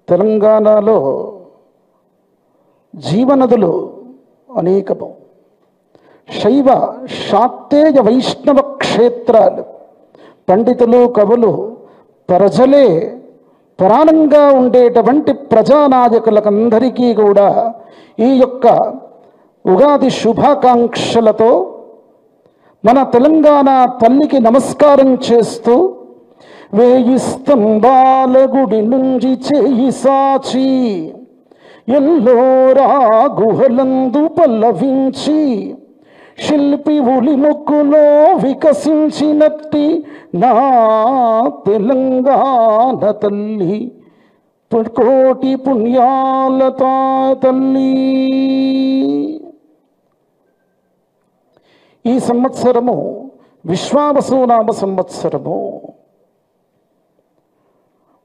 తెలంగాణలో జీవనదులు అనేకము. శైవ శాక్తేయ వైష్ణవ క్షేత్రాలు. పండితులు కవులు ప్రజలే ప్రాణంగా ఉండేటువంటి ప్రజానాయకులకందరికీ కూడా ఈ యొక్క ఉగాది శుభాకాంక్షలతో మన తెలంగాణ తల్లికి నమస్కారం చేస్తూ, వేయి స్తంభాల గుడి నుంచి చేయి సాచి ఎల్లోరా గుహలందు పల్లవించి శిల్పి ఉలి ముక్కులో వికసించినట్టి నా తెలంగాణ తల్లి కోటి పుణ్యాలతో తల్లి. ఈ సంవత్సరము విశ్వావసునామ సంవత్సరము.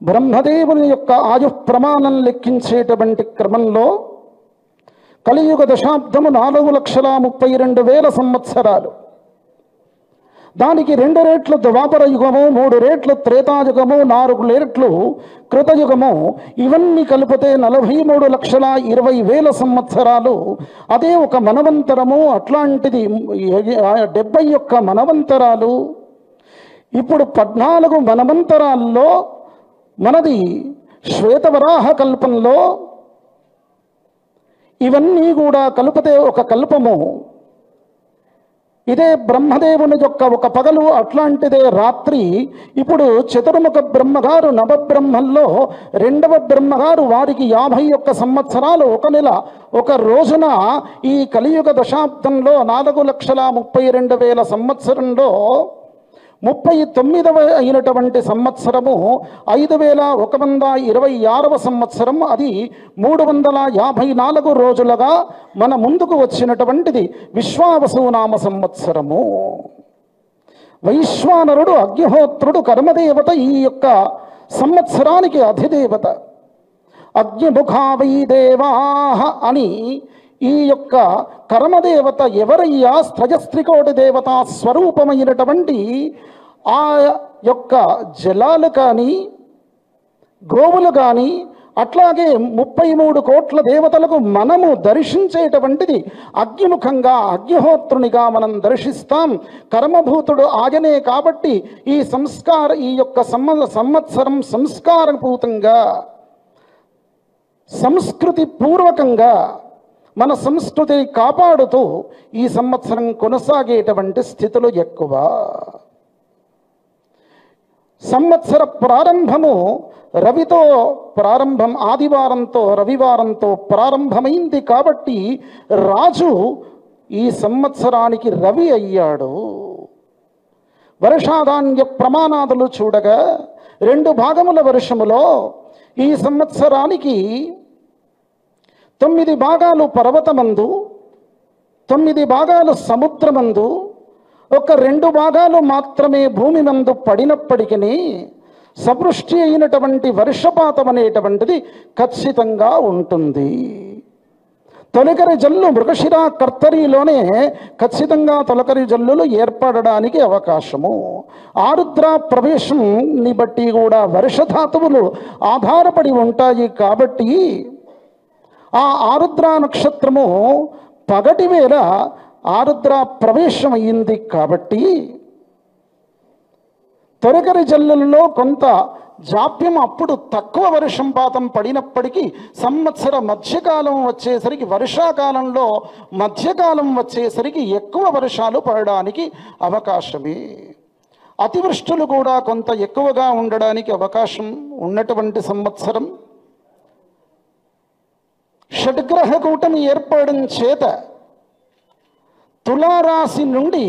బ్రహ్మదేవుని యొక్క ఆయు ప్రమాణం లెక్కించేటువంటి క్రమంలో కలియుగ దశాబ్దము 4,32,000 సంవత్సరాలు. దానికి 2 రెట్లు ద్వాపర యుగము, 3 రెట్లు త్రేతాయుగము, 4 రెట్లు కృతయుగము. ఇవన్నీ కలిపితే 43,20,000 సంవత్సరాలు. అదే ఒక మనవంతరము. అట్లాంటిది 71 మనవంతరాలు. ఇప్పుడు 14 మనవంతరాల్లో మనది శ్వేతవరాహ కల్పంలో ఇవన్నీ కూడా కలిపితే ఒక కల్పము. ఇదే బ్రహ్మదేవుని యొక్క ఒక పగలు, అట్లాంటిదే రాత్రి. ఇప్పుడు చతుర్ముఖ బ్రహ్మగారు నవబ్రహ్మల్లో 2వ బ్రహ్మగారు, వారికి 51 సంవత్సరాలు 1 నెల 1 రోజున ఈ కలియుగ దశాబ్దంలో 4,32,000 సంవత్సరంలో 39వ అయినటువంటి సంవత్సరము 5,126వ సంవత్సరం. అది 354 రోజులుగా మన ముందుకు వచ్చినటువంటిది విశ్వావసునామ సంవత్సరము. వైశ్వానరుడు అగ్నిహోత్రుడు కర్మదేవత ఈ యొక్క సంవత్సరానికి అధిదేవత. అగ్నిముఖా వై దేవాః అని ఈ యొక్క కర్మదేవత ఎవరయ్యా? స్త్రజస్త్రికోటి దేవతా స్వరూపమైనటువంటి ఆ యొక్క జలాలు కానీ, గోవులు కానీ, అట్లాగే 33 కోట్ల దేవతలకు మనము దర్శించేటువంటిది అగ్నిముఖంగా, అగ్నిహోత్రునిగా మనం దర్శిస్తాం. కర్మభూతుడు ఆయనే కాబట్టి ఈ యొక్క సంవత్సరం సంస్కారపూతంగా, సంస్కృతి పూర్వకంగా మన సంస్కృతిని కాపాడుతూ ఈ సంవత్సరం కొనసాగేటువంటి స్థితులు ఎక్కువ. సంవత్సర ప్రారంభము రవితో ప్రారంభం, ఆదివారంతో రవివారంతో ప్రారంభమైంది కాబట్టి రాజు ఈ సంవత్సరానికి రవి అయ్యాడు. వర్షాధాన్య ప్రమాణాదులు చూడగా 2 భాగముల వర్షములో ఈ సంవత్సరానికి 9 భాగాలు పర్వతమందు, 9 భాగాలు సముద్రమందు, ఒక 2 భాగాలు మాత్రమే భూమి నందు పడినప్పటికీ సవృష్టి అయినటువంటి వర్షపాతం అనేటువంటిది ఖచ్చితంగా ఉంటుంది. తొలకరి జల్లు మృగశిర కర్తరిలోనే ఖచ్చితంగా తొలకరి జల్లులు ఏర్పడడానికి అవకాశము. ఆరుద్ర ప్రవేశంని బట్టి కూడా వర్షధాతువులు ఆధారపడి ఉంటాయి. కాబట్టి ఆ ఆరుద్ర నక్షత్రము పగటి వేళ ఆరుద్ర ప్రవేశం అయ్యింది కాబట్టి తొలకరి జల్లులలో కొంత జాప్యం, అప్పుడు తక్కువ వర్షంపాతం పడినప్పటికీ సంవత్సర మధ్యకాలం వచ్చేసరికి, వర్షాకాలంలో మధ్యకాలం వచ్చేసరికి ఎక్కువ వర్షాలు పడడానికి అవకాశమే. అతివృష్టులు కూడా కొంత ఎక్కువగా ఉండడానికి అవకాశం ఉన్నటువంటి సంవత్సరం. షడ్గ్రహ కూటమి ఏర్పడడం చేత తులారాశి నుండి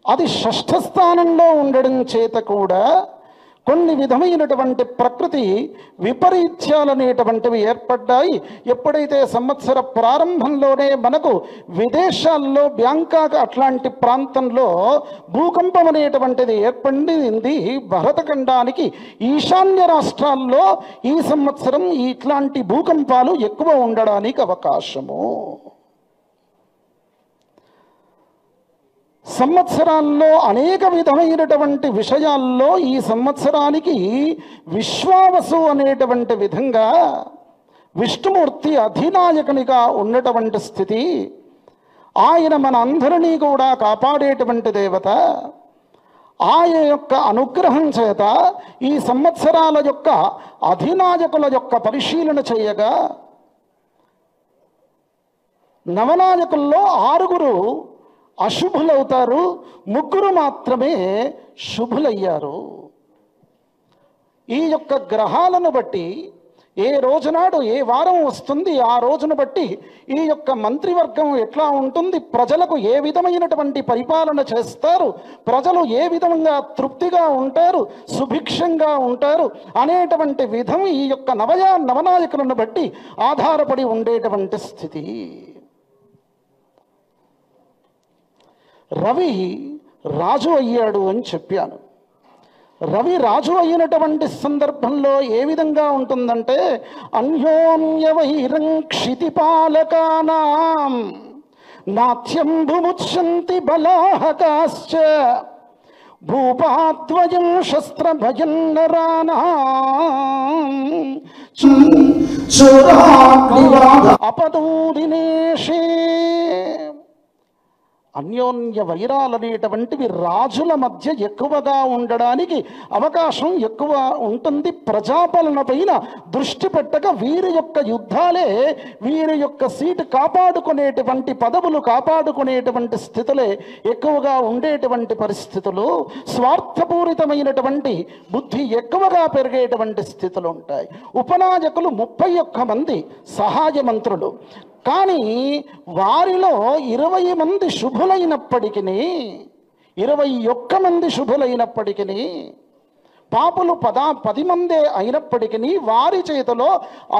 అది 6ఠ స్థానంలో ఉండడం చేత కూడా కొన్ని విధమైనటువంటి ప్రకృతి విపరీత్యాలనేటువంటివి ఏర్పడ్డాయి. ఎప్పుడైతే సంవత్సర ప్రారంభంలోనే మనకు విదేశాల్లో, బ్యాంకాక్ అట్లాంటి ప్రాంతంలో భూకంపం అనేటువంటిది ఏర్పడింది. భారతఖండానికి ఈశాన్య రాష్ట్రాల్లో ఈ సంవత్సరం ఇట్లాంటి భూకంపాలు ఎక్కువ ఉండడానికి అవకాశము. సంవత్సరాల్లో అనేక విధమైనటువంటి విషయాల్లో ఈ సంవత్సరానికి విశ్వావసు అనేటువంటి విధంగా విష్ణుమూర్తి అధినాయకునిగా ఉన్నటువంటి స్థితి. ఆయన మన అందరినీ కూడా కాపాడేటువంటి దేవత. ఆయన యొక్క అనుగ్రహం చేత ఈ సంవత్సరాల యొక్క అధినాయకుల యొక్క పరిశీలన చేయగా నవనాయకుల్లో 6 అశుభులవుతారు, 3 మాత్రమే శుభులయ్యారు. ఈ యొక్క గ్రహాలను బట్టి ఏ రోజునాడు ఏ వారం వస్తుంది, ఆ రోజును బట్టి ఈ యొక్క మంత్రివర్గం ఎట్లా ఉంటుంది, ప్రజలకు ఏ విధమైనటువంటి పరిపాలన చేస్తారు, ప్రజలు ఏ విధంగా తృప్తిగా ఉంటారు, సుభిక్షంగా ఉంటారు అనేటువంటి విధం ఈ యొక్క నవనాయకులను బట్టి ఆధారపడి ఉండేటువంటి స్థితి. రవి రాజు అయ్యాడు అని చెప్పాను. రవి రాజు అయినటువంటి సందర్భంలో ఏ విధంగా ఉంటుందంటే, అన్యోన్య వైరం క్షితిపాలకానాం నాథ్యం భుముచ్యంతి బలాహకాశ్చ భూపాద్వయం శస్త్రభయం నరాణాం అపదూదినేషే. అన్యోన్య వైరాలనేటువంటివి రాజుల మధ్య ఎక్కువగా ఉండడానికి అవకాశం ఎక్కువ ఉంటుంది. ప్రజాపాలన పైన దృష్టి పెట్టక వీరి యొక్క యుద్ధాలే వీరి యొక్క సీటు కాపాడుకునేటువంటి పదవులు కాపాడుకునేటువంటి స్థితులే ఎక్కువగా ఉండేటువంటి పరిస్థితులు. స్వార్థపూరితమైనటువంటి బుద్ధి ఎక్కువగా పెరిగేటువంటి స్థితులు ఉంటాయి. ఉపనాయకులు 31 మంది సహాయ మంత్రులు, కానీ వారిలో 20 మంది శుభులైనప్పటికీ 21 మంది శుభులైనప్పటికీ పాపులు 10 మందే అయినప్పటికీ వారి చేతిలో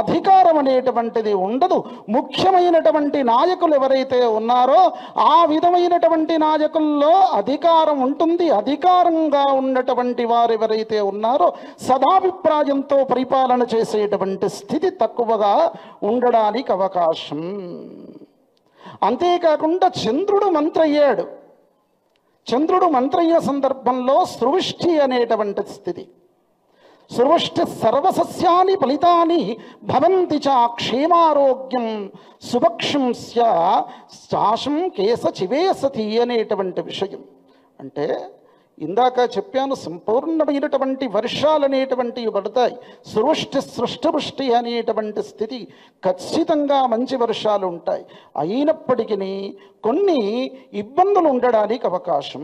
అధికారం అనేటువంటిది ఉండదు. ముఖ్యమైనటువంటి నాయకులు ఎవరైతే ఉన్నారో ఆ విధమైనటువంటి నాయకుల్లో అధికారం ఉంటుంది. అధికారంగా ఉన్నటువంటి వారు ఎవరైతే ఉన్నారో సదాభిప్రాయంతో పరిపాలన చేసేటువంటి స్థితి తక్కువగా ఉండడానికి అవకాశం. అంతేకాకుండా చంద్రుడు మంత్రి అయ్యాడు. చంద్రుడు మంత్రయ్య సందర్భంలో సృష్టి అనేటువంటి స్థితి. సృష్టి సర్వసస్యాని ఫలితాని భవంతి చ క్షేమారోగ్యం సుభక్షం శాశం కేశ చివేసతి అనేటువంటి విషయం. అంటే ఇందాక చెప్పాను, సంపూర్ణమైనటువంటి వర్షాలు అనేటువంటివి పడతాయి. సృష్టి అనేటువంటి స్థితి ఖచ్చితంగా మంచి వర్షాలు ఉంటాయి. అయినప్పటికీ కొన్ని ఇబ్బందులు ఉండడానికి అవకాశం,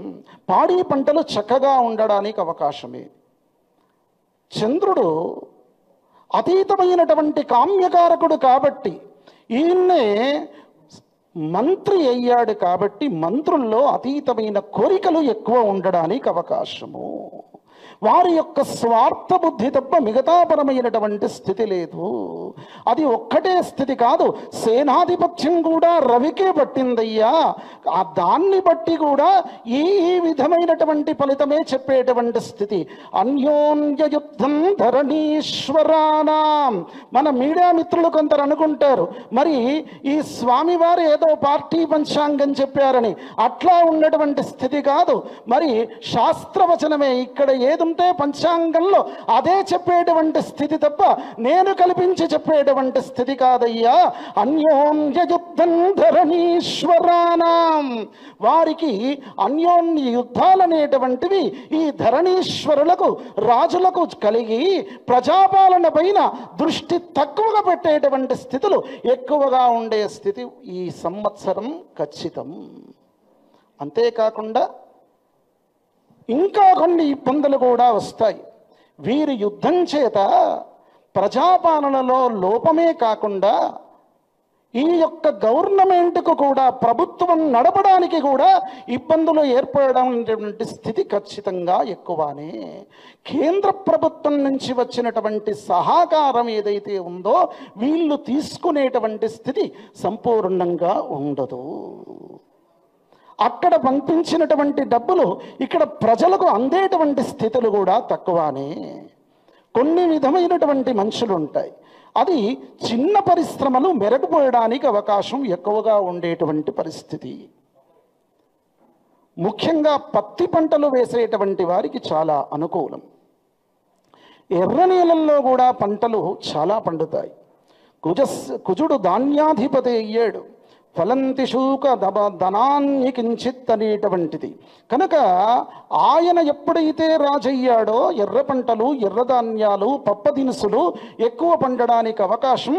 పాడి పంటలు చక్కగా ఉండడానికి అవకాశమే. చంద్రుడు అతీతమైనటువంటి కామ్యకారకుడు కాబట్టి ఈయన్నే మంత్రి అయ్యాడు కాబట్టి మంత్రుల్లో అతీతమైన కోరికలు ఎక్కువ ఉండడానికి అవకాశము. వారి యొక్క స్వార్థ బుద్ధి తప్ప మిగతాపరమైనటువంటి స్థితి లేదు. అది ఒక్కటే స్థితి కాదు, సేనాధిపత్యం కూడా రవికే పట్టిందయ్యా. దాన్ని బట్టి కూడా ఈ విధమైనటువంటి ఫలితమే చెప్పేటువంటి స్థితి. అన్యోన్య యుద్ధం ధరణీశ్వరానాం. మన మీడియా మిత్రులు కొందరు అనుకుంటారు, మరి ఈ స్వామివారు ఏదో పార్టీ పంచాంగం చెప్పారని. అట్లా ఉన్నటువంటి స్థితి కాదు. మరి శాస్త్రవచనమే ఇక్కడ ఏది ఉంటే పంచాంగంలో అదే చెప్పేటువంటి స్థితి తప్ప నేను కల్పించి చెప్పేటువంటి స్థితి కాదయ్యా. అన్యోన్య యుద్ధం ధరణీశ్వరానాం. వారికి అన్యోన్య యుద్ధాలనేటువంటివి ఈ ధరణీశ్వరులకు రాజులకు కలిగి ప్రజాపాలన పైన దృష్టి తక్కువగా పెట్టేటువంటి స్థితులు ఎక్కువగా ఉండే స్థితి ఈ సంవత్సరం ఖచ్చితం. అంతేకాకుండా ఇంకా కొన్ని ఇబ్బందులు కూడా వస్తాయి. వీరి యుద్ధం చేత ప్రజాపాలనలో లోపమే కాకుండా ఈ యొక్క గవర్నమెంట్కు కూడా, ప్రభుత్వం నడపడానికి కూడా ఇబ్బందులు ఏర్పడేటువంటి స్థితి ఖచ్చితంగా ఎక్కువనే. కేంద్ర ప్రభుత్వం నుంచి వచ్చినటువంటి సహకారం ఏదైతే ఉందో వీళ్ళు తీసుకునేటువంటి స్థితి సంపూర్ణంగా ఉండదు. అక్కడ పంపించినటువంటి డబ్బులు ఇక్కడ ప్రజలకు అందేటువంటి స్థితులు కూడా తక్కువనే. కొన్ని విధమైనటువంటి మనుషులు ఉంటాయి, అది చిన్న పరిశ్రమలు మెరుగుపోయడానికి అవకాశం ఎక్కువగా ఉండేటువంటి పరిస్థితి. ముఖ్యంగా పత్తి పంటలు వేసేటువంటి వారికి చాలా అనుకూలం. ఎర్ర నేలల్లో కూడా పంటలు చాలా పండుతాయి. కుజుడు ధాన్యాధిపతి అయ్యాడు. ఫలంతి శూక ధనాన్ని కించిత్ అనేటువంటిది కనుక ఆయన ఎప్పుడైతే రాజయ్యాడో ఎర్ర పంటలు, ఎర్ర ధాన్యాలు, పప్ప దినుసులు ఎక్కువ పండడానికి అవకాశం,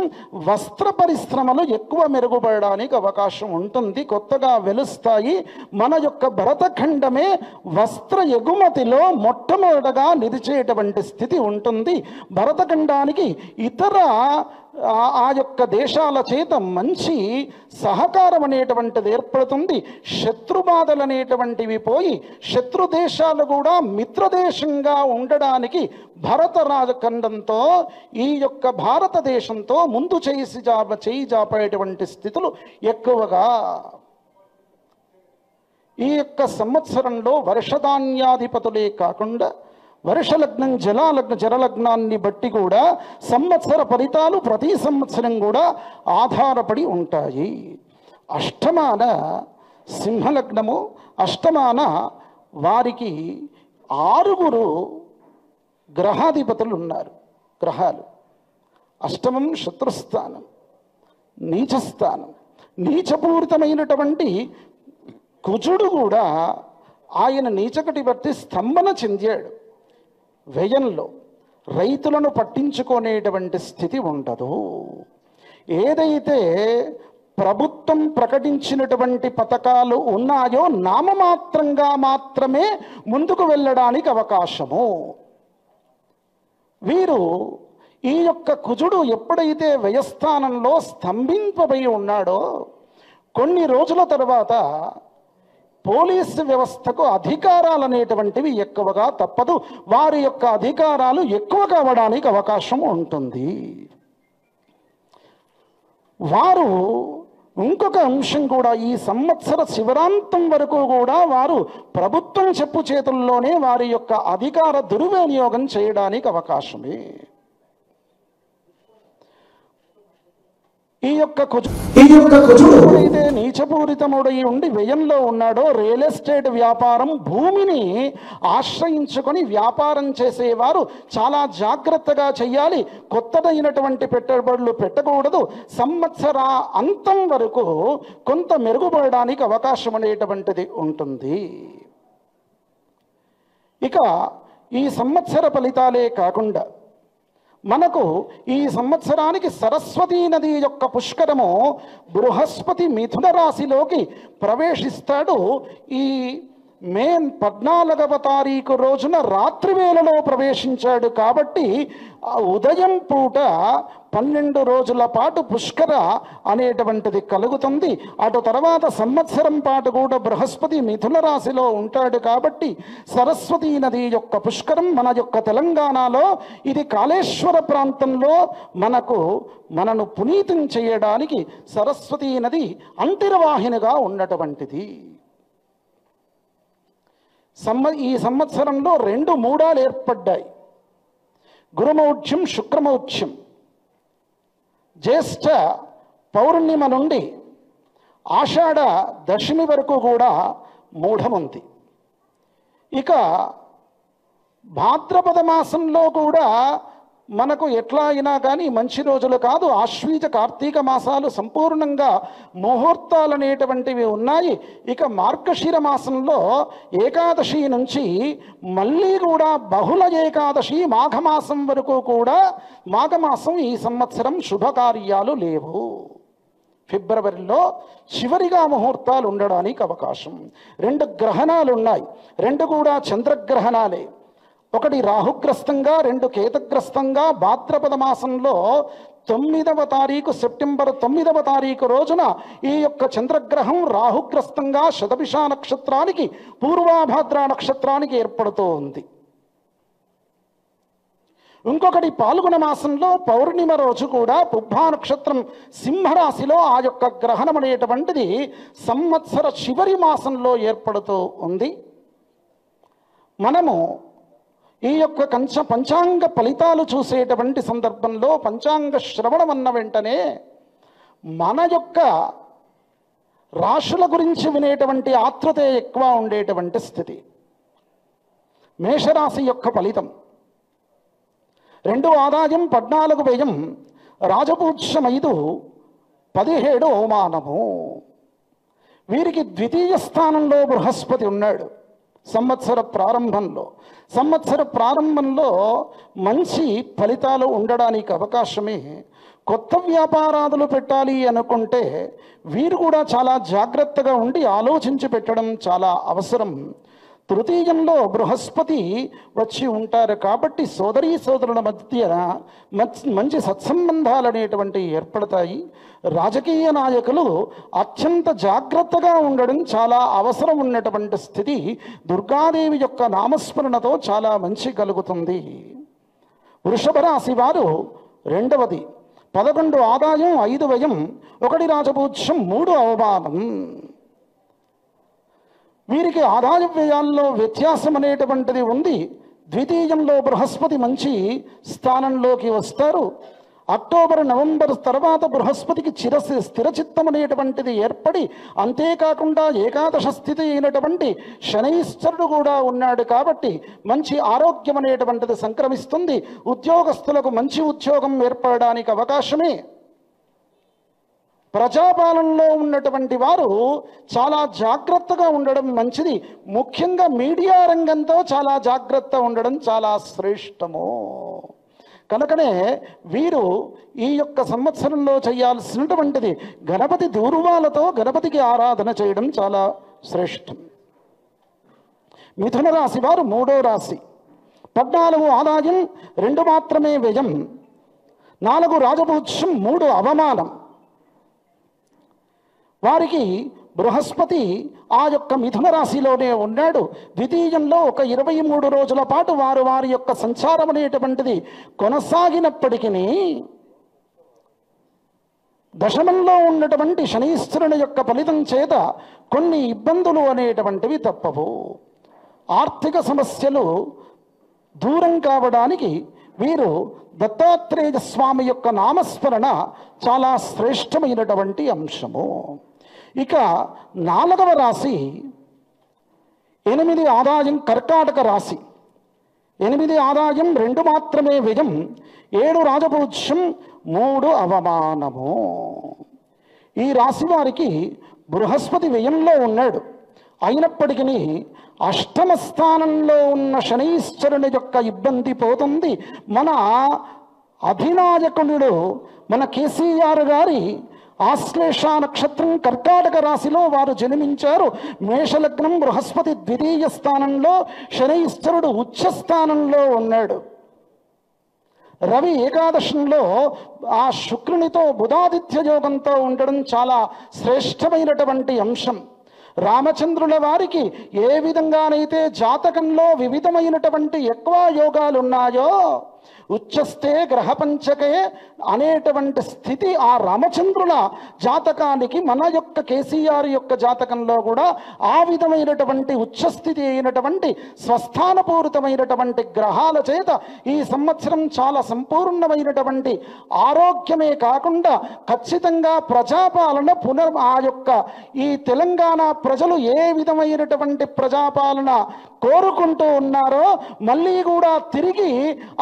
వస్త్ర పరిశ్రమలు ఎక్కువ మెరుగుపడడానికి అవకాశం ఉంటుంది, కొత్తగా వెలుస్తాయి. మన యొక్క భరతఖండమే వస్త్ర ఎగుమతిలో మొట్టమొదటగా నిలిచేటువంటి స్థితి ఉంటుంది. భరతఖండానికి ఇతర ఆ యొక్క దేశాల చేత మంచి సహకారం అనేటువంటిది ఏర్పడుతుంది. శత్రుబాధలు అనేటువంటివి పోయి శత్రు దేశాలు కూడా మిత్రదేశంగా ఉండడానికి భరత రాజఖండంతో ఈ యొక్క భారతదేశంతో ముందు చేయి జాపేటువంటి స్థితులు ఎక్కువగా. ఈ యొక్క సంవత్సరంలో వర్షధాన్యాధిపతులే కాకుండా వర్షలగ్నం, జలలగ్నాన్ని బట్టి కూడా సంవత్సర ఫలితాలు ప్రతి సంవత్సరం కూడా ఆధారపడి ఉంటాయి. అష్టమాన సింహలగ్నము, అష్టమాన వారికి 6 గ్రహాధిపతులు ఉన్నారు. గ్రహాలు అష్టమం శత్రుస్థానం, నీచస్థానం. నీచపూరితమైనటువంటి కుజుడు కూడా ఆయన నీచకటి బట్టి స్తంభన చెందాడు. వ్యయంలో రైతులను పట్టించుకునేటువంటి స్థితి ఉండదు. ఏదైతే ప్రభుత్వం ప్రకటించినటువంటి పథకాలు ఉన్నాయో నామమాత్రంగా మాత్రమే ముందుకు వెళ్ళడానికి అవకాశము. వీరు ఈ యొక్క కుజుడు ఎప్పుడైతే వ్యయస్థానంలో స్తంభింపబడి ఉన్నాడో కొన్ని రోజుల తర్వాత పోలీసు వ్యవస్థకు అధికారాలు అనేటువంటివి ఎక్కువగా తప్పదు. వారి యొక్క అధికారాలు ఎక్కువ కావడానికి అవకాశం ఉంటుంది. వారు ఇంకొక అంశం కూడా, ఈ సంవత్సర శివరాంతం వరకు కూడా వారు ప్రభుత్వం చెప్పు చేతుల్లోనే వారి యొక్క అధికార దుర్వినియోగం చేయడానికి అవకాశమే. ఈ యొక్క కుజుడు ఎప్పుడైతే నీచపూరితముడై ఉండి వ్యయంలో ఉన్నాడో రియల్ ఎస్టేట్ వ్యాపారం, భూమిని ఆశ్రయించుకొని వ్యాపారం చేసేవారు చాలా జాగ్రత్తగా చేయాలి. కొత్తదైనటువంటి పెట్టుబడులు పెట్టకూడదు. సంవత్సర అంతం వరకు కొంత మెరుగుపడడానికి అవకాశం అనేటువంటిది ఉంటుంది. ఇక ఈ సంవత్సర ఫలితాలే కాకుండా మనకు ఈ సంవత్సరానికి సరస్వతీ నది యొక్క పుష్కరము బృహస్పతి మిథున రాశిలోకి ప్రవేశిస్తాడు. ఈ మే 14వ తారీఖు రోజున రాత్రి వేళలో ప్రవేశించాడు కాబట్టి ఉదయం పూట 12 రోజుల పాటు పుష్కర అనేటువంటిది కలుగుతుంది. అటు తర్వాత సంవత్సరం పాటు కూడా బృహస్పతి మిథున రాశిలో ఉంటాడు కాబట్టి సరస్వతీ నది యొక్క పుష్కరం మన యొక్క తెలంగాణలో ఇది కాళేశ్వర ప్రాంతంలో మనను పునీతం చేయడానికి సరస్వతీ నది అంతర్వాహినిగా ఉన్నటువంటిది. ఈ సంవత్సరంలో 2 మూడాలు ఏర్పడ్డాయి. గురుమౌఢ్యం, శుక్రమౌఢ్యం. జ్యేష్ఠ పౌర్ణిమ నుండి ఆషాఢ దశమి వరకు కూడా మూఢముంది. ఇక భాద్రపద మాసంలో కూడా మనకు ఎట్లా అయినా కానీ మంచి రోజులు కాదు. ఆశ్వీజ కార్తీక మాసాలు సంపూర్ణంగా ముహూర్తాలు అనేటువంటివి ఉన్నాయి. ఇక మార్గశిర మాసంలో ఏకాదశి నుంచి మళ్ళీ కూడా బహుళ ఏకాదశి మాఘమాసం వరకు కూడా, మాఘమాసం ఈ సంవత్సరం శుభకార్యాలు లేవు. ఫిబ్రవరిలో చివరిగా ముహూర్తాలు ఉండడానికి అవకాశం. 2 గ్రహణాలు ఉన్నాయి. 2 కూడా చంద్రగ్రహణాలే. ఒకటి రాహుగ్రస్తంగా, 2 కేతుగ్రస్తంగా. భాద్రపద మాసంలో 9వ తారీఖు, సెప్టెంబర్ 9వ తారీఖు రోజున ఈ యొక్క చంద్రగ్రహం రాహుగ్రస్తంగా శతభిష నక్షత్రానికి, పూర్వాభాద్ర నక్షత్రానికి ఏర్పడుతూ ఉంది. ఇంకొకటి పాల్గొన మాసంలో పౌర్ణిమ రోజు కూడా పుబ్బా నక్షత్రం సింహరాశిలో ఆ యొక్క గ్రహణం అనేటువంటిది సంవత్సర చివరి మాసంలో ఏర్పడుతూ ఉంది. మనము ఈ యొక్క పంచాంగ ఫలితాలు చూసేటువంటి సందర్భంలో పంచాంగ శ్రవణం అన్న వెంటనే మన యొక్క రాశుల గురించి వినేటువంటి ఆతృత ఎక్కువ ఉండేటువంటి స్థితి. మేషరాశి యొక్క ఫలితం 2 ఆదాయం 14 వ్యయం, రాజపూజ్యం 5, 17 అవమానము. వీరికి ద్వితీయ స్థానంలో బృహస్పతి ఉన్నాడు. సంవత్సర ప్రారంభంలో మంచి ఫలితాలు ఉండడానికి అవకాశమే. కొత్త వ్యాపారాలు పెట్టాలి అనుకుంటే వీరు కూడా చాలా జాగ్రత్తగా ఉండి ఆలోచించి పెట్టడం చాలా అవసరం. తృతీయంలో బృహస్పతి వచ్చి ఉంటారు కాబట్టి సోదరుల మధ్య మంచి సత్సంబంధాలు అనేటువంటివి ఏర్పడతాయి. రాజకీయ నాయకులు అత్యంత జాగ్రత్తగా ఉండడం చాలా అవసరం ఉన్నటువంటి స్థితి. దుర్గాదేవి యొక్క నామస్మరణతో చాలా మంచి కలుగుతుంది. వృషభ రాశి వారు 2వది 11 ఆదాయం 5 వ్యయం, 1 రాజపూజ్యం 3 అవమానం. వీరికి ఆదాయ వ్యయాల్లో వ్యత్యాసం అనేటువంటిది ఉంది. ద్వితీయంలో బృహస్పతి మంచి స్థానంలోకి వస్తారు. అక్టోబర్ నవంబర్ తర్వాత బృహస్పతికి స్థిరచిత్తం అనేటువంటిది ఏర్పడి, అంతేకాకుండా ఏకాదశ స్థితి అయినటువంటి శనైశ్వరుడు కూడా ఉన్నాడు కాబట్టి మంచి ఆరోగ్యం అనేటువంటిది సంక్రమిస్తుంది. ఉద్యోగస్తులకు మంచి ఉద్యోగం ఏర్పడడానికి అవకాశమే. ప్రజాపాలనలో ఉన్నటువంటి వారు చాలా జాగ్రత్తగా ఉండడం మంచిది. ముఖ్యంగా మీడియా రంగంతో చాలా జాగ్రత్త ఉండడం చాలా శ్రేష్టము. కనుకనే వీరు ఈ యొక్క సంవత్సరంలో చేయాల్సినటువంటిది గణపతి దూర్వాలతో గణపతికి ఆరాధన చేయడం చాలా శ్రేష్టం. మిథున రాశి వారు 3వ రాశి 14 ఆదాయం 2 మాత్రమే వ్యయం, 4 రాజపూజ్యం 3 అవమానం. వారికి బృహస్పతి ఆ యొక్క మిథున రాశిలోనే ఉన్నాడు. ద్వితీయంలో ఒక 23 రోజుల పాటు వారి యొక్క సంచారం అనేటువంటిది కొనసాగినప్పటికీ దశమంలో ఉన్నటువంటి శనీశ్వరుని యొక్క ఫలితం చేత కొన్ని ఇబ్బందులు అనేటువంటివి తప్పవు. ఆర్థిక సమస్యలు దూరం కావడానికి వీరు దత్తాత్రేయ స్వామి యొక్క నామస్మరణ చాలా శ్రేష్టమైనటువంటి అంశము. ఇక 4వ రాశి 8 ఆదాయం కర్కాటక రాశి, 8 ఆదాయం 2 మాత్రమే వ్యయం, 7 రాజపూజ్యం 3 అవమానము. ఈ రాశి వారికి బృహస్పతి వ్యయంలో ఉన్నాడు. అయినప్పటికీ అష్టమ స్థానంలో ఉన్న శనీశ్వరుని యొక్క ఇబ్బంది పోతుంది. మన అధినాయకుడు మన కేసీఆర్ గారి ఆశ్లేష నక్షత్రం కర్కాటక రాశిలో వారు జన్మించారు. మేషలగ్నం, బృహస్పతి ద్వితీయ స్థానంలో, శనీశ్వరుడు ఉచ్చ స్థానంలో ఉన్నాడు. రవి ఏకాదశంలో ఆ శుక్రునితో బుధాదిత్య యోగంతో ఉండడం చాలా శ్రేష్టమైనటువంటి అంశం. రామచంద్రుల వారికి ఏ విధంగానైతే జాతకంలో వివిధమైనటువంటి ఎక్కువ యోగాలు ఉన్నాయో, ఉచ్చస్తే గ్రహపంచకే అనేటువంటి స్థితి ఆ రామచంద్రుల జాతకానికి మన యొక్క కేసీఆర్ యొక్క జాతకంలో కూడా ఆ విధమైనటువంటి ఉచ్చస్థితి అయినటువంటి స్వస్థానపూరితమైనటువంటి గ్రహాల చేత ఈ సంవత్సరం చాలా సంపూర్ణమైనటువంటి ఆరోగ్యమే కాకుండా ఖచ్చితంగా ప్రజాపాలన ఆ యొక్క ఈ తెలంగాణ ప్రజలు ఏ విధమైనటువంటి ప్రజాపాలన కోరుకుంటూ ఉన్నారో మళ్ళీ కూడా తిరిగి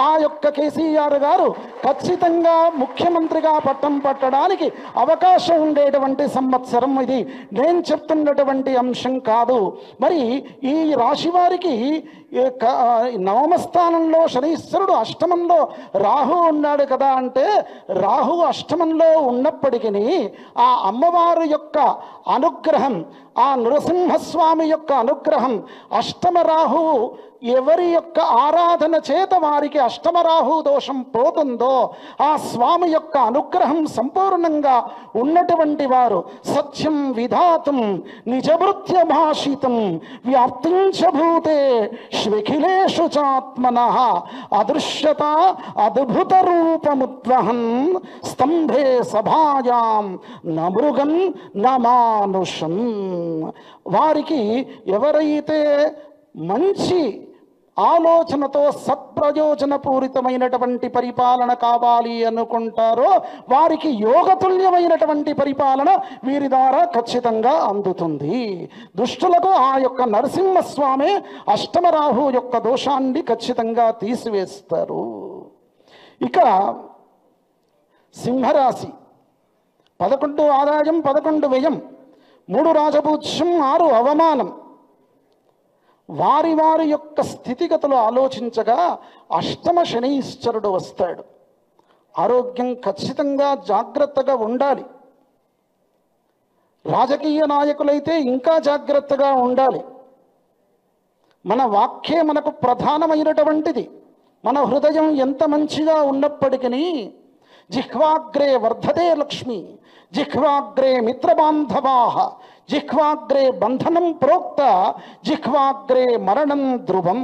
ఆ యొక్క కేసీఆర్ గారు ఖచ్చితంగా ముఖ్యమంత్రిగా పట్టం పట్టడానికి అవకాశం ఉండేటువంటి సంవత్సరం ఇది. నేను చెప్తున్నటువంటి అంశం కాదు. మరి ఈ రాశి వారికి నవమ స్థానంలో శనీశ్వరుడు, అష్టమంలో రాహు ఉన్నాడు కదా అంటే, రాహు అష్టమంలో ఉన్నప్పటికీ ఆ అమ్మవారి యొక్క అనుగ్రహం, ఆ నృసింహస్వామి యొక్క అనుగ్రహం, అష్టమ రాహువు ఎవరి యొక్క ఆరాధన చేత వారికి అష్టమరాహు దోషం పోతుందో ఆ స్వామి యొక్క అనుగ్రహం సంపూర్ణంగా ఉన్నటువంటి వారు సత్యం విధాతం నిజభృత్య భాషితం వ్యాప్తించ భూతే శ్వఖిలేషు చాత్మనః అదృశ్యత అద్భుత రూపముద్వహన్ స్తంభే సభాయాం నమృగం నమానుషం. వారికి ఎవరైతే మంచి ఆలోచనతో సత్ప్రయోజనపూరితమైనటువంటి పరిపాలన కావాలి అనుకుంటారో వారికి యోగతుల్యమైనటువంటి పరిపాలన వీరి ద్వారా ఖచ్చితంగా అందుతుంది. దుష్టులకు ఆ యొక్క నరసింహస్వామి అష్టమరాహు యొక్క దోషాన్ని ఖచ్చితంగా తీసివేస్తారు. ఇక సింహరాశి 11 ఆదాయం 11 వ్యయం, 3 రాజపూజ్యం 6 అవమానం. వారి వారి యొక్క స్థితిగతులు ఆలోచించగా అష్టమ శనీశ్వరుడు వస్తాడు. ఆరోగ్యం ఖచ్చితంగా జాగ్రత్తగా ఉండాలి. రాజకీయ నాయకులైతే ఇంకా జాగ్రత్తగా ఉండాలి. మన వాక్యే మనకు ప్రధానమైనటువంటిది. మన హృదయం ఎంత మంచిగా ఉన్నప్పటికీ జిహ్వాగ్రే వర్ధతే లక్ష్మి, జిహ్వాగ్రే మిత్రబాంధవాః, జిహ్వాగ్రే బంధనం ప్రోక్త, జిహ్వాగ్రే మరణం ధ్రువం.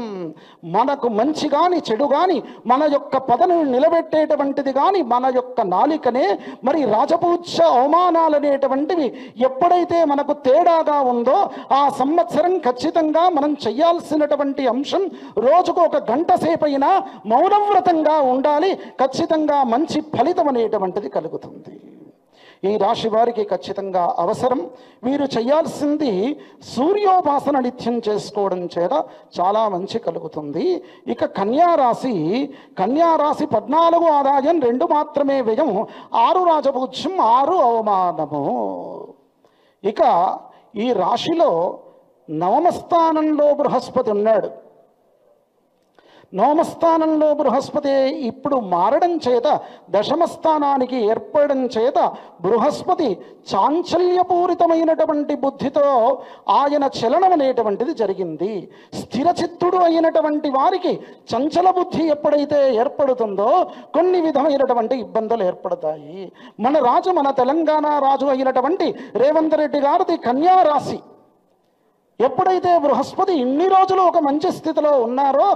మనకు మంచి కానీ చెడు కానీ మన యొక్క పదను నిలబెట్టేటువంటిది కానీ మన యొక్క నాలికనే. మరి రాజపూజ్య అవమానాలనేటువంటివి ఎప్పుడైతే మనకు తేడాగా ఉందో ఆ సంవత్సరం ఖచ్చితంగా మనం చేయాల్సినటువంటి అంశం రోజుకు 1 గంట సేపైనా మౌనవ్రతంగా ఉండాలి. ఖచ్చితంగా మంచి ఫలితం అనేటువంటిది కలుగుతుంది. ఈ రాశి వారికి ఖచ్చితంగా అవసరం. వీరు చేయాల్సింది సూర్యోపాసన నిత్యం చేసుకోవడం చేత చాలా మంచి కలుగుతుంది. ఇక కన్యారాశి 14 ఆదాయం 2 మాత్రమే వ్యయం, 6 రాజపూజ్యం 6 అవమానము. ఇక ఈ రాశిలో నవమ స్థానంలో బృహస్పతి ఉన్నాడు. నవమ స్థానంలో బృహస్పతి ఇప్పుడు మారడం చేత దశమ స్థానానికి ఏర్పడడం చేత బృహస్పతి చాంచల్యపూరితమైనటువంటి బుద్ధితో ఆయన చలనం అనేటువంటిది జరిగింది. స్థిరచిత్తుడు అయినటువంటి వారికి చంచల బుద్ధి ఎప్పుడైతే ఏర్పడుతుందో కొన్ని విధమైనటువంటి ఇబ్బందులు ఏర్పడతాయి. మన రాజు, మన తెలంగాణ రాజు అయినటువంటి రేవంత్ రెడ్డి గారిది కన్యా రాశి. ఎప్పుడైతే బృహస్పతి ఇన్ని రోజులు ఒక మంచి స్థితిలో ఉన్నారో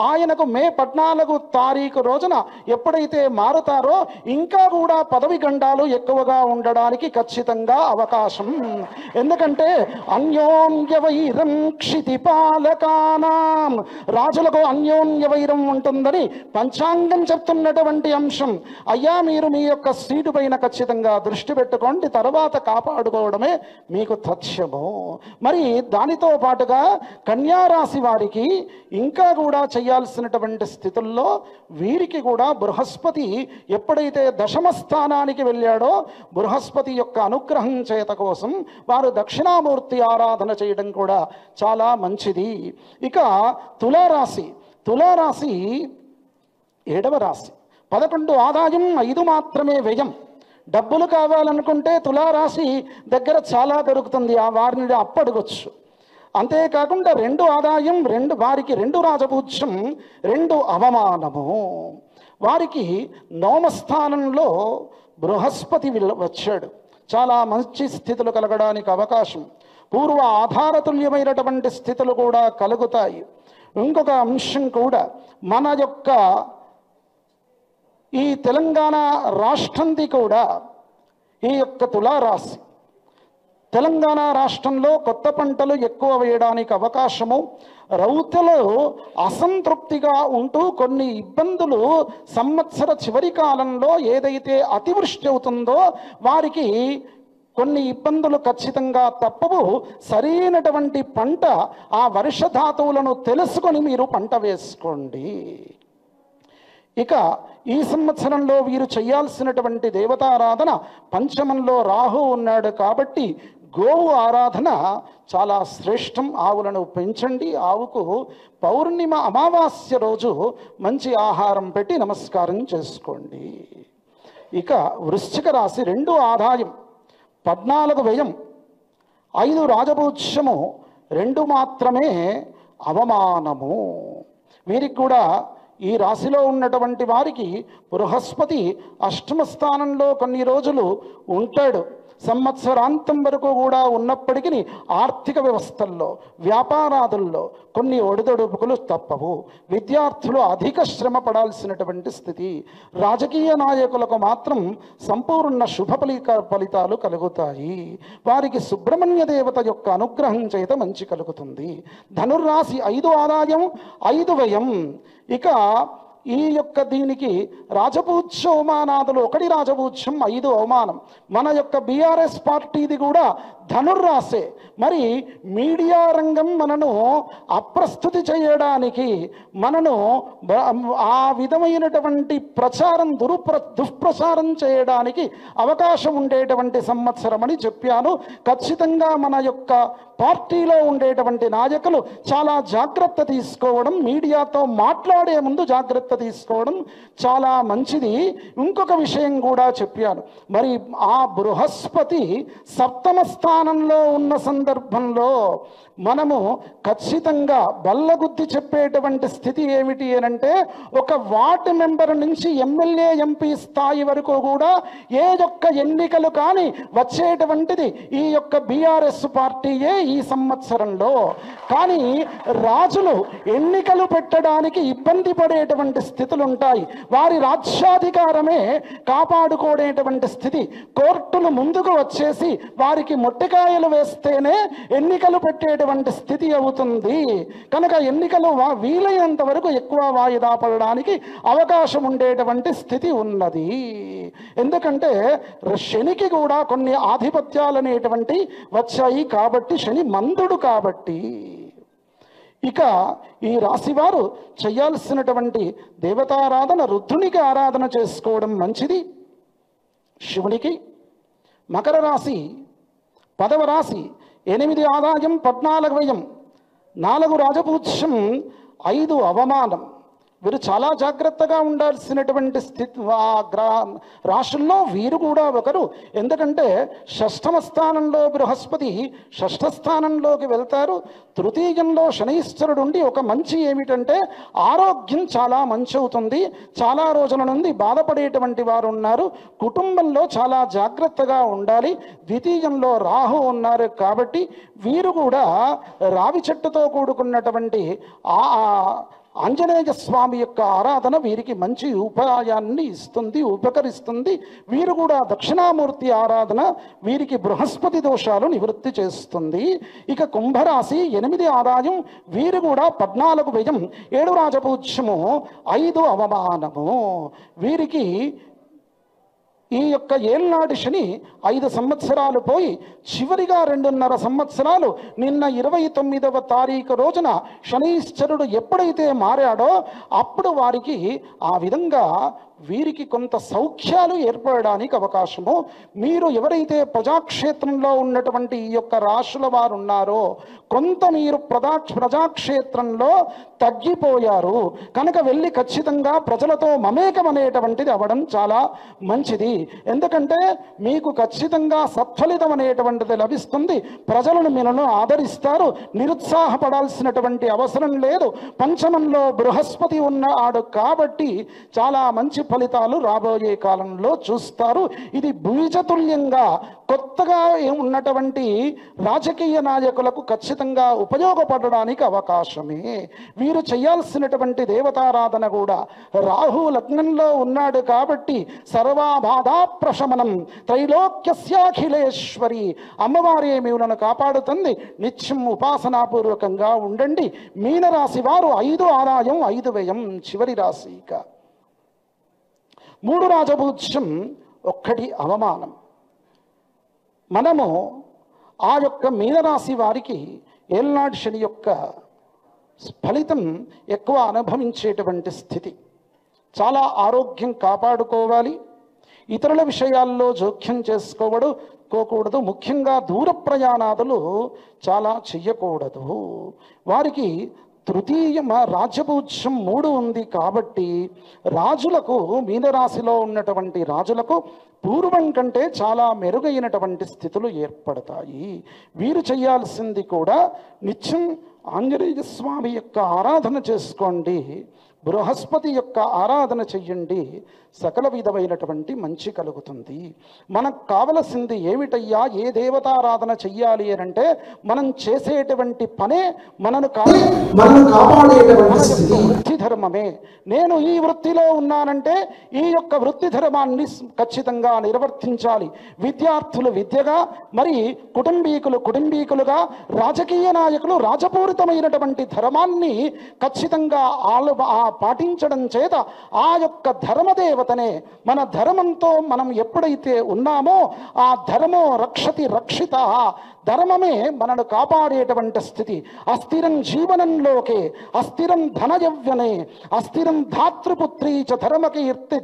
ఆయనకు మే 14 తారీఖు రోజున ఎప్పుడైతే మారుతారో ఇంకా కూడా పదవి గండాలు ఎక్కువగా ఉండడానికి ఖచ్చితంగా అవకాశం. ఎందుకంటే అన్యోన్య వైరం క్షితిపాలకానాం, రాజులకు అన్యోన్య వైరం ఉంటుందని పంచాంగం చెప్తున్నటువంటి అంశం. అయ్యా మీరు మీ యొక్క సీటు పైన ఖచ్చితంగా దృష్టి పెట్టుకోండి, తర్వాత కాపాడుకోవడమే మీకు తథ్యము. మరి దానితో పాటుగా కన్యారాశి వారికి ఇంకా కూడా చేయాల్సినటువంటి స్థితుల్లో వీరికి కూడా బృహస్పతి ఎప్పుడైతే దశమ స్థానానికి వెళ్ళాడో బృహస్పతి యొక్క అనుగ్రహం చేత కోసం వారు దక్షిణామూర్తి ఆరాధన చేయడం కూడా చాలా మంచిది. ఇక తులారాశి 7వ రాశి, 11 ఆదాయం 5 మాత్రమే వ్యయం. డబ్బులు కావాలనుకుంటే తులారాశి దగ్గర చాలా దొరుకుతుంది, ఆ వారిని అప్పడగొచ్చు. అంతేకాకుండా 2 ఆదాయం వారికి 2 రాజపూజ్యం 2 అవమానము. వారికి నవమ స్థానంలో బృహస్పతి వచ్చాడు. చాలా మంచి స్థితులు కలగడానికి అవకాశం, పూర్వ ఆధారతుల్యమైనటువంటి స్థితులు కూడా కలుగుతాయి. ఇంకొక అంశం కూడా, మన యొక్క ఈ తెలంగాణ రాష్ట్రంది కూడా ఈ యొక్క తులారాశి, తెలంగాణ రాష్ట్రంలో కొత్త పంటలు ఎక్కువ వేయడానికి అవకాశము. రైతులు అసంతృప్తిగా ఉంటూ కొన్ని ఇబ్బందులు సంవత్సర చివరి కాలంలో ఏదైతే అతివృష్టి అవుతుందో వారికి కొన్ని ఇబ్బందులు ఖచ్చితంగా తప్పవు. సరైనటువంటి పంట ఆ వర్షధాతువులను తెలుసుకొని మీరు పంట వేసుకోండి. ఇక ఈ సంవత్సరంలో వీరు చేయాల్సినటువంటి దేవతారాధన, పంచమంలో రాహు ఉన్నాడు కాబట్టి గోవు ఆరాధన చాలా శ్రేష్టం. ఆవులను పెంచండి. ఆవుకు పౌర్ణిమ అమావాస్య రోజు మంచి ఆహారం పెట్టి నమస్కారం చేసుకోండి. ఇక వృశ్చిక రాశి 2 ఆదాయం 14 వ్యయం, 5 రాజపూజ్యము 2 మాత్రమే అవమానము. వీరికి కూడా ఈ రాశిలో ఉన్నటువంటి వారికి బృహస్పతి అష్టమ స్థానంలో కొన్ని రోజులు ఉంటాడు. సంవత్సరాంతం వరకు కూడా ఉన్నప్పటికీ ఆర్థిక వ్యవస్థల్లో, వ్యాపారాదుల్లో కొన్ని ఒడిదొడుకులు తప్పవు. విద్యార్థులు అధిక శ్రమ పడాల్సినటువంటి స్థితి. రాజకీయ నాయకులకు మాత్రం సంపూర్ణ శుభ ఫలితాలు కలుగుతాయి. వారికి సుబ్రహ్మణ్య దేవత యొక్క అనుగ్రహం చేత మంచి కలుగుతుంది. ధనుర్రాశి 5 ఆదాయం 5 వ్యయం. ఇక ఈ యొక్క దీనికి రాజపూజ్య అవమానాదులు 1 రాజపూజ్యం 5 అవమానం. మన యొక్క బీఆర్ఎస్ పార్టీది కూడా ధనుర్రాశే. మరి మీడియా రంగం మనను అప్రస్తుతి చేయడానికి, మనను ఆ విధమైనటువంటి ప్రచారం దుష్ప్రచారం చేయడానికి అవకాశం ఉండేటువంటి సంవత్సరం అని చెప్పాను. ఖచ్చితంగా మన యొక్క పార్టీలో ఉండేటువంటి నాయకులు చాలా జాగ్రత్త తీసుకోవడం, మీడియాతో మాట్లాడే ముందు జాగ్రత్త తీసుకోవడం చాలా మంచిది. ఇంకొక విషయం కూడా చెప్పాను. మరి ఆ బృహస్పతి సప్తమ స్థానంలో ఉన్న సందర్భంలో మనము ఖచ్చితంగా బల్లగుద్ది చెప్పేటువంటి స్థితి ఏమిటి అనంటే, ఒక వార్డు మెంబర్ నుంచి ఎమ్మెల్యే ఎంపీ స్థాయి వరకు కూడా ఏ యొక్క ఎన్నికలు కానీ వచ్చేటువంటిది ఈ యొక్క బీఆర్ఎస్ పార్టీయే ఈ సంవత్సరంలో. కానీ రాజులు ఎన్నికలు పెట్టడానికి ఇబ్బంది పడేటువంటి స్థితులు ఉంటాయి. వారి రాజ్యాధికారమే కాపాడుకోనేటువంటి స్థితి. కోర్టులు ముందుకు వచ్చేసి వారికి మొట్టికాయలు వేస్తేనే ఎన్నికలు పెట్టేటువంటి స్థితి అవుతుంది. కనుక ఎన్నికలు వీలైనంత వరకు ఎక్కువ వాయిదా పడడానికి అవకాశం ఉండేటువంటి స్థితి ఉన్నది. ఎందుకంటే శనికి కూడా కొన్ని ఆధిపత్యాలు అనేటువంటి వచ్చాయి కాబట్టి, శని మందుడు కాబట్టి. ఇక ఈ రాశివారు చేయాల్సినటువంటి దేవతారాధన, రుద్రునికి ఆరాధన చేసుకోవడం మంచిది శివునికి. మకర రాశి 10వ రాశి 8 ఆదాయం 14 వ్యయం, 4 రాజపూజ్యం 5 అవమానం. వీరు చాలా జాగ్రత్తగా ఉండాల్సినటువంటి స్థితి రాశుల్లో వీరు కూడా ఒకరు. ఎందుకంటే షష్ఠమ స్థానంలో బృహస్పతి షష్ఠ స్థానంలోకి వెళ్తారు. తృతీయంలో శనైశ్వరుడు ఉండి ఒక మంచి ఏమిటంటే ఆరోగ్యం చాలా మంచి అవుతుంది. చాలా రోజుల నుండి బాధపడేటువంటి వారు ఉన్నారు, కుటుంబంలో చాలా జాగ్రత్తగా ఉండాలి. ద్వితీయంలో రాహు ఉన్నారు కాబట్టి వీరు కూడా రావి చెట్టుతో కూడుకున్నటువంటి ఆంజనేయ స్వామి యొక్క ఆరాధన వీరికి మంచి ఉపాయాన్ని ఇస్తుంది, ఉపకరిస్తుంది. వీరు కూడా దక్షిణామూర్తి ఆరాధన వీరికి బృహస్పతి దోషాలు నివృత్తి చేస్తుంది. ఇక కుంభరాశి 8 ఆదాయం, వీరు కూడా 14 వ్యయం, 7 రాజపూజ్యము 5 అవమానము. వీరికి ఈ యొక్క ఏళ్నాటి శని 5 సంవత్సరాలు పోయి చివరిగా 2.5 సంవత్సరాలు నిన్న 29వ తారీఖు రోజున శనీశ్వరుడు ఎప్పుడైతే మారాడో అప్పుడు వారికి ఆ విధంగా వీరికి కొంత సౌఖ్యాలు ఏర్పడడానికి అవకాశము. మీరు ఎవరైతే ప్రజాక్షేత్రంలో ఉన్నటువంటి ఈ యొక్క రాశుల వారు ఉన్నారో కొంత మీరు ప్రజాక్షేత్రంలో తగ్గిపోయారు కనుక వెళ్ళి ఖచ్చితంగా ప్రజలతో మమేకం అనేటువంటిది అవ్వడం చాలా మంచిది. ఎందుకంటే మీకు ఖచ్చితంగా సత్ఫలితం అనేటువంటిది లభిస్తుంది. ప్రజలను మీను ఆదరిస్తారు, నిరుత్సాహపడాల్సినటువంటి అవసరం లేదు. పంచమంలో బృహస్పతి ఉన్నాడు కాబట్టి చాలా మంచి ఫలితాలు రాబోయే కాలంలో చూస్తారు. ఇది బీజతుల్యంగా కొత్తగా ఉన్నటువంటి రాజకీయ నాయకులకు ఖచ్చితంగా ఉపయోగపడడానికి అవకాశమే. వీరు చేయాల్సినటువంటి దేవతారాధన కూడా రాహు లగ్నంలో ఉన్నాడు కాబట్టి సర్వబాధా ప్రశమనం త్రైలోక్యస్యాఖిలేశ్వరి అమ్మవారే మీలను కాపాడుతుంది. నిత్యం ఉపాసనాపూర్వకంగా ఉండండి. మీనరాశి వారు 5 ఆదాయం 5 వ్యయం చివరి రాశి. ఇక 3 రాజపూజ్యం 1 అవమానం. మనము ఆ యొక్క మీనరాశి వారికి ఏల్నాడు శని యొక్క ఫలితం ఎక్కువ అనుభవించేటువంటి స్థితి. చాలా ఆరోగ్యం కాపాడుకోవాలి, ఇతరుల విషయాల్లో జోక్యం చేసుకోకూడదు. ముఖ్యంగా దూర ప్రయాణాలు చాలా చెయ్యకూడదు. వారికి తృతీయ రాజ్యపూజ్యం 3 ఉంది కాబట్టి రాజులకు, మీనరాశిలో ఉన్నటువంటి రాజులకు పూర్వం కంటే చాలా మెరుగైనటువంటి స్థితులు ఏర్పడతాయి. వీరు చేయాల్సింది కూడా నిత్యం ఆంజనేయ స్వామి యొక్క ఆరాధన చేసుకోండి. బృహస్పతి యొక్క ఆరాధన చెయ్యండి, సకల విధమైనటువంటి మంచి కలుగుతుంది. మనకు కావలసింది ఏమిటయ్యా, ఏ దేవతారాధన చెయ్యాలి అని అంటే మనం చేసేటువంటి పనే మనను కాపాడేటువంటి వృత్తి ధర్మమే. నేను ఈ వృత్తిలో ఉన్నానంటే ఈ యొక్క వృత్తి ధర్మాన్ని ఖచ్చితంగా నిర్వర్తించాలి. విద్యార్థులు విద్యగా, మరి కుటుంబీకులుగా, రాజకీయ నాయకులు రాజపూరితమైనటువంటి ధర్మాన్ని ఖచ్చితంగా పాటించడం చేత ఆ యొక్క ధర్మదేవతనే మన ధర్మంతో మనం ఎప్పుడైతే ఉన్నామో ఆ ధర్మో రక్షతి రక్షిత, ధర్మమే మనను కాపాడేటువంటి స్థితి. అస్థిరం జీవనంలోకే అస్థిరం ధనయవ్యనే అస్థిరం ధాతృపుత్రీ చ ధర్మకీర్తి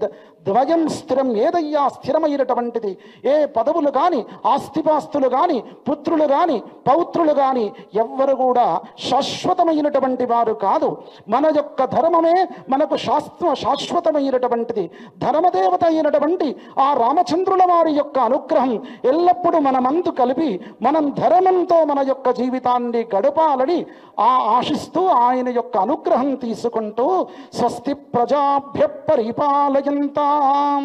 ద్వయం స్థిరం. ఏదయ్యా స్థిరమైనటువంటిది? ఏ పదవులు కానీ, ఆస్తిపాస్తులు కానీ, పుత్రులు కానీ, పౌత్రులు కానీ ఎవ్వరు కూడా శాశ్వతమైనటువంటి వారు కాదు. మన యొక్క ధర్మమే మనకు శాశ్వతమైనటువంటిది. ధర్మదేవత అయినటువంటి ఆ రామచంద్రుల వారి యొక్క అనుగ్రహం ఎల్లప్పుడూ మనమందు కలిపి మనం ధర్మంతో మన యొక్క జీవితాన్ని గడపాలని ఆశిస్తూ ఆయన యొక్క అనుగ్రహం తీసుకుంటూ స్వస్తి ప్రజాభ్య పరిపాలయంతాం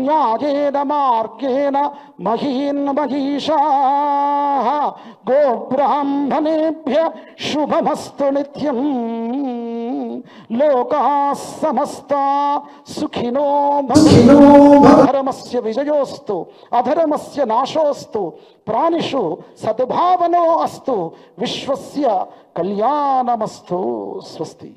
న్యాయేన మార్గేణ మహీన్ మహీషాః గోబ్రాహ్మణేభ్య శుభమస్తు నిత్యం లోకాః సమస్తా సుఖినో భవంతు. ధర్మస్య విజయోస్తు అధర్మస్య నాశోస్తు ప్రాణిషు సద్భావనో అస్తు విశ్వస్య కళ్యాణమస్తు. స్వస్తి.